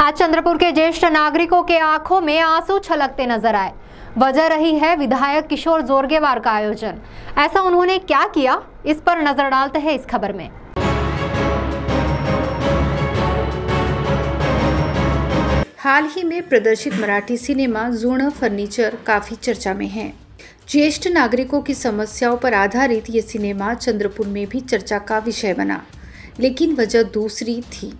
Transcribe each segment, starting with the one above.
आज चंद्रपुर के ज्येष्ठ नागरिकों के आंखों में आंसू छलकते नजर आए। वजह रही है विधायक किशोर जोरगेवार का आयोजन। ऐसा उन्होंने क्या किया, इस पर नजर डालते हैं इस खबर में। हाल ही में प्रदर्शित मराठी सिनेमा जुनं फर्नीचर काफी चर्चा में है। ज्येष्ठ नागरिकों की समस्याओं पर आधारित ये सिनेमा चंद्रपुर में भी चर्चा का विषय बना, लेकिन वजह दूसरी थी।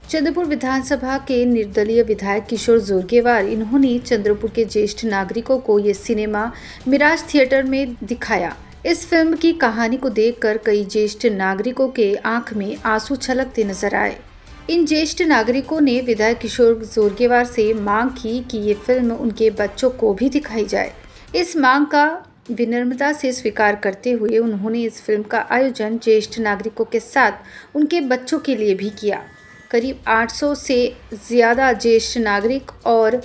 चंद्रपुर विधानसभा के निर्दलीय विधायक किशोर जोरगेवार, इन्होंने चंद्रपुर के ज्येष्ठ नागरिकों को ये सिनेमा मिराज थिएटर में दिखाया। इस फिल्म की कहानी को देखकर कई ज्येष्ठ नागरिकों के आंख में आंसू छलकते नजर आए। इन ज्येष्ठ नागरिकों ने विधायक किशोर जोरगेवार से मांग की कि ये फिल्म उनके बच्चों को भी दिखाई जाए। इस मांग का विनम्रता से स्वीकार करते हुए उन्होंने इस फिल्म का आयोजन ज्येष्ठ नागरिकों के साथ उनके बच्चों के लिए भी किया। करीब 800 से ज़्यादा ज्येष्ठ नागरिक और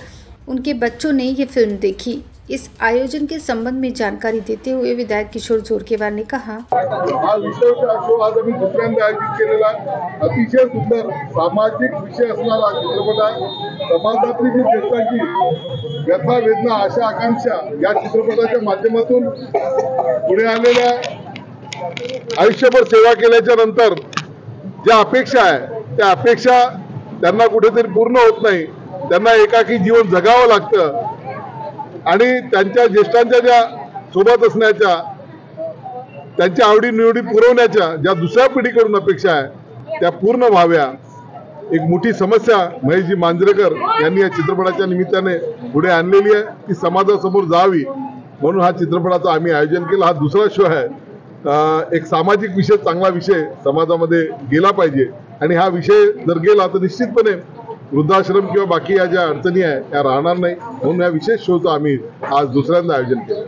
उनके बच्चों ने ये फिल्म देखी। इस आयोजन के संबंध में जानकारी देते हुए विधायक किशोर जोरगेवार ने कहा, हा विषय शो आज आम्ही दुसऱ्यांदा आयोजित केलेला अतिशय सुंदर सामाजिक विषय असणारा चित्रपट आहे। समाजातली जी ज्येष्ठांची व्यथा वेदना आशा आकांक्षा या चित्रपटाच्या माध्यमातून पुढे आलेल्या आयुष्यभर सेवा केल्याच्या नंतर ज्या अपेक्षा आहे त्या अपेक्षा त्यांना कुठेतरी पूर्ण होत नाही। त्यांना एकाकी जीवन जगावं लागतं आणि त्यांच्या ज्येष्ठांच्या ज्या सोबत असण्याच्या, त्यांच्या आवडीनिवडी पुरवण्याच्या ज्या दुसऱ्या पिढीकडून अपेक्षा आहे त्या पूर्ण व्हाव्या। एक मोठी समस्या महेशजी मांजरेकर यांनी या चित्रपटाच्या निमित्ताने पुढे आणलेली आहे, ती समाजासमोर जावी म्हणून हा चित्रपटाचं आम्ही आयोजन केलं। हा दुसरा शो आहे। एक सामाजिक विषय, चांगला विषय समाजामध्ये गेला पाहिजे आणि हा विषय जर गेला तर निश्चितपणे वृद्धाश्रम किंवा बाकी या ज्या अडचणी आहे त्या राहणार नाही, म्हणून या विशेष शोचं आम्ही आज दुसऱ्यांदा आयोजन केलं।